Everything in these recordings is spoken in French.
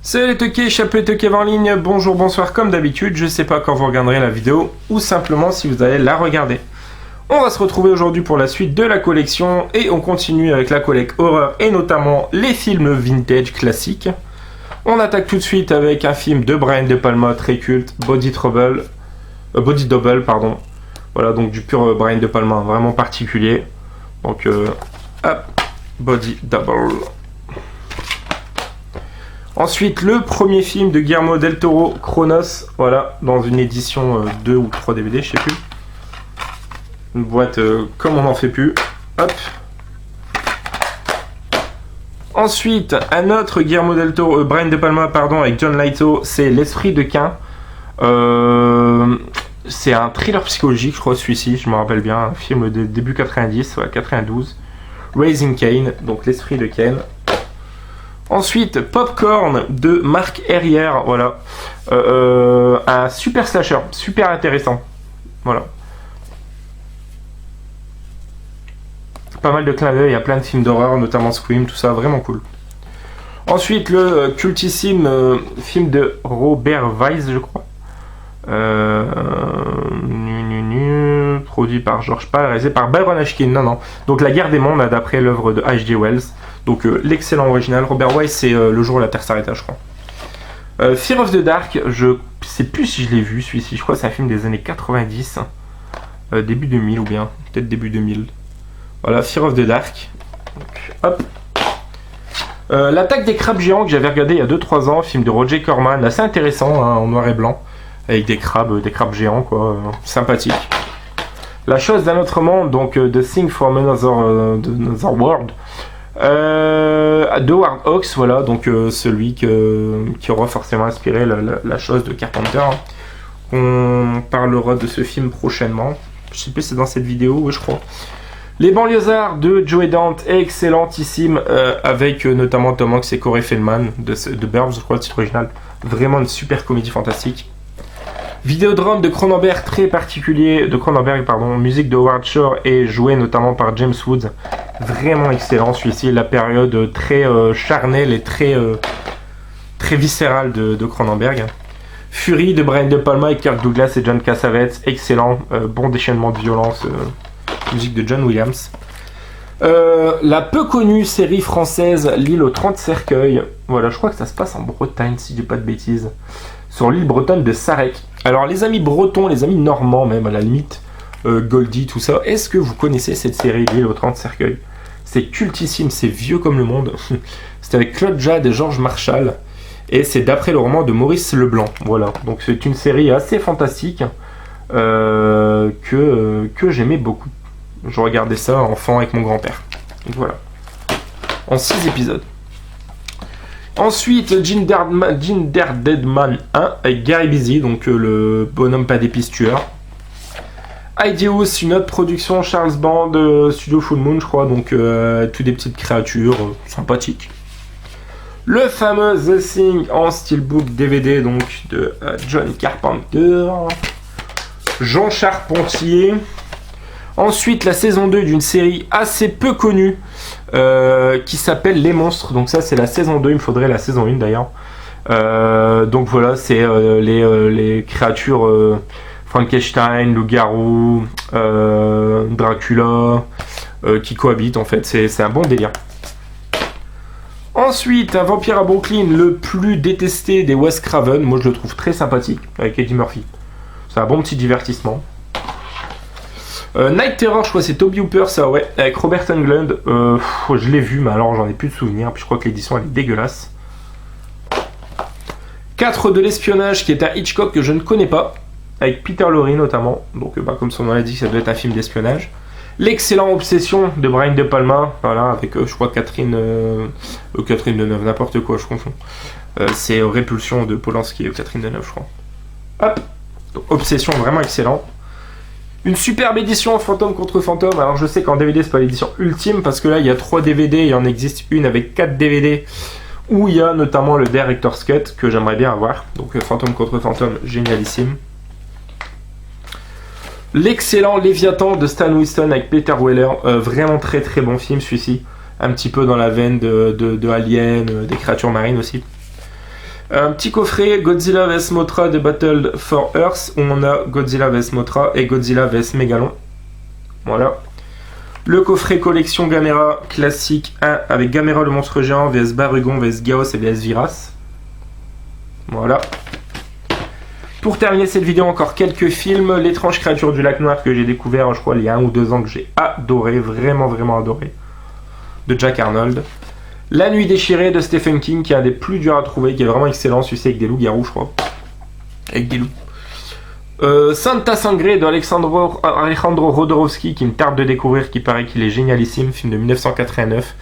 Salut les toqués, chapeau toqués en ligne, bonjour, bonsoir comme d'habitude, je sais pas quand vous regarderez la vidéo ou simplement si vous allez la regarder. On va se retrouver aujourd'hui pour la suite de la collection et on continue avec la collecte horreur et notamment les films vintage classiques. On attaque tout de suite avec un film de Brian De Palma très culte, Body Double, pardon. Voilà, donc du pur Brian De Palma, vraiment particulier. Donc hop, Body Double. Ensuite, le premier film de Guillermo del Toro, Cronos, voilà, dans une édition 2 ou 3 DVD, je sais plus. Une boîte comme on n'en fait plus. Hop. Ensuite, un autre Guillermo del Toro, Brian De Palma, pardon, avec John Lithgow, c'est L'Esprit de Cain. C'est un thriller psychologique, je crois, celui-ci, je me rappelle bien, un film de début 90, ouais, 92. Raising Cain, donc L'Esprit de Cain. Ensuite, Popcorn de Marc Herrière, voilà. Un super slasher, super intéressant. Voilà. Pas mal de clins d'œil, il y a plein de films d'horreur, notamment Scream, tout ça, vraiment cool. Ensuite, le cultissime film de Robert Wise, je crois. Produit par George Pal, réalisé par Byron Ashkin. Non. Donc La Guerre des Mondes, d'après l'œuvre de H.G. Wells. Donc l'excellent original. Robert Wise, c'est Le jour où la Terre s'arrêta, je crois. Fear of the Dark, je sais plus si je l'ai vu, celui-ci. Je crois que c'est un film des années 90. Début 2000 ou bien. Peut-être début 2000. Voilà, Fear of the Dark. Donc, hop. L'attaque des crabes géants que j'avais regardé il y a 2-3 ans. Film de Roger Corman. Assez intéressant, hein, en noir et blanc. Avec des crabes géants, quoi. Sympathique. La chose d'un autre monde, donc The Thing from Another World. De Howard Hawks, voilà, donc celui qui aura forcément inspiré la chose de Carpenter. On parlera de ce film prochainement. Je sais plus si c'est dans cette vidéo, oui, je crois. Les Banlieusards de Joe Dante, excellentissime, avec notamment Tom Hanks et Corey Feldman de Burbs, je crois, le titre original. Vraiment une super comédie fantastique. Vidéodrome de Cronenberg, très particulier, musique de Howard Shore et joué notamment par James Woods. Vraiment excellent celui-ci, la période très charnelle et très viscérale de Cronenberg. Fury de Brian De Palma et Kirk Douglas et John Cassavetes, excellent, bon déchaînement de violence, musique de John Williams. La peu connue série française L'île aux 30 cercueils, voilà, je crois que ça se passe en Bretagne si je dis pas de bêtises, sur l'île bretonne de Sarek. Alors les amis bretons, les amis normands même à la limite, Goldie, tout ça, est-ce que vous connaissez cette série L'île aux 30 cercueils? C'est cultissime, c'est vieux comme le monde. C'est avec Claude Jade et Georges Marchal. Et c'est d'après le roman de Maurice Leblanc. Voilà, donc c'est une série assez fantastique que j'aimais beaucoup. Je regardais ça enfant avec mon grand-père. Donc voilà, en 6 épisodes. Ensuite, Ginger Deadman 1 avec Gary Busey, donc le bonhomme pas d'épices tueur. Ideus, une autre production, Charles Band, Studio Full Moon, je crois, donc toutes des petites créatures sympathiques. Le fameux The Thing en steelbook DVD, donc de John Carpenter, Jean Charpentier. Ensuite, la saison 2 d'une série assez peu connue qui s'appelle Les Monstres. Donc ça, c'est la saison 2, il me faudrait la saison 1 d'ailleurs. Donc voilà, c'est les créatures Frankenstein, loup-garou, Dracula, qui cohabitent en fait. C'est un bon délire. Ensuite, un vampire à Brooklyn, le plus détesté des Wes Craven. Moi, je le trouve très sympathique, avec Eddie Murphy. C'est un bon petit divertissement. Night Terror, je crois que c'est Toby Hooper, ça, ouais, avec Robert Englund. Je l'ai vu, mais alors j'en ai plus de souvenirs. Puis je crois que l'édition, elle est dégueulasse. 4 de l'espionnage, qui est un Hitchcock que je ne connais pas, avec Peter Lorre notamment. Donc, comme son nom l'indique, ça doit être un film d'espionnage. L'excellent Obsession de Brian De Palma, voilà, avec je crois Catherine Deneuve, n'importe quoi, je confonds. C'est Répulsion de Polanski et Catherine Deneuve, je crois. Hop, donc, Obsession, vraiment excellent. Une superbe édition Fantôme contre Fantôme. Alors je sais qu'en DVD c'est pas l'édition ultime parce que là il y a 3 DVD, il y en existe une avec 4 DVD où il y a notamment le Director's Cut que j'aimerais bien avoir. Donc Fantôme contre Fantôme, génialissime. L'excellent Léviathan de Stan Winston avec Peter Weller, vraiment très très bon film celui-ci. un petit peu dans la veine de Alien, des créatures marines aussi. Un petit coffret Godzilla vs Mothra The Battle for Earth où on a Godzilla vs Mothra et Godzilla vs Megalon. Voilà. Le coffret collection Gamera classique 1 avec Gamera le monstre géant vs Barugon vs Gaos et vs Viras. Voilà. Pour terminer cette vidéo, encore quelques films. L'étrange créature du lac noir que j'ai découvert, je crois, il y a 1 ou 2 ans, que j'ai adoré, vraiment, vraiment adoré. De Jack Arnold. La nuit déchirée de Stephen King, qui est un des plus durs à trouver, qui est vraiment excellent, celui-ci avec des loups-garous, je crois. Avec des loups. Santa Sangre de Alejandro Jodorowsky, qui me tarde de découvrir, qui paraît qu'il est génialissime, film de 1989,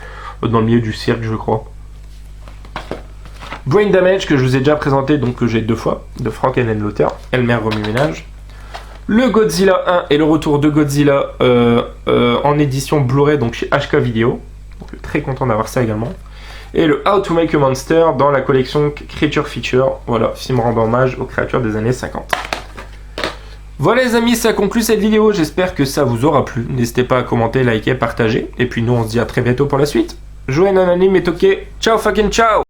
dans le milieu du cirque, je crois. Brain Damage, que je vous ai déjà présenté, donc que j'ai 2 fois, de Frank Henenlotter, Elmer Remue-Ménage. Le Godzilla 1 et le retour de Godzilla en édition Blu-ray, donc chez HK Video. Donc, très content d'avoir ça également. Et le How to Make a Monster dans la collection Creature Feature. Voilà, film rendant hommage aux créatures des années 50. Voilà les amis, ça conclut cette vidéo. J'espère que ça vous aura plu. N'hésitez pas à commenter, liker, partager. Et puis nous, on se dit à très bientôt pour la suite. Jouez anonyme et toqué. Ciao fucking ciao.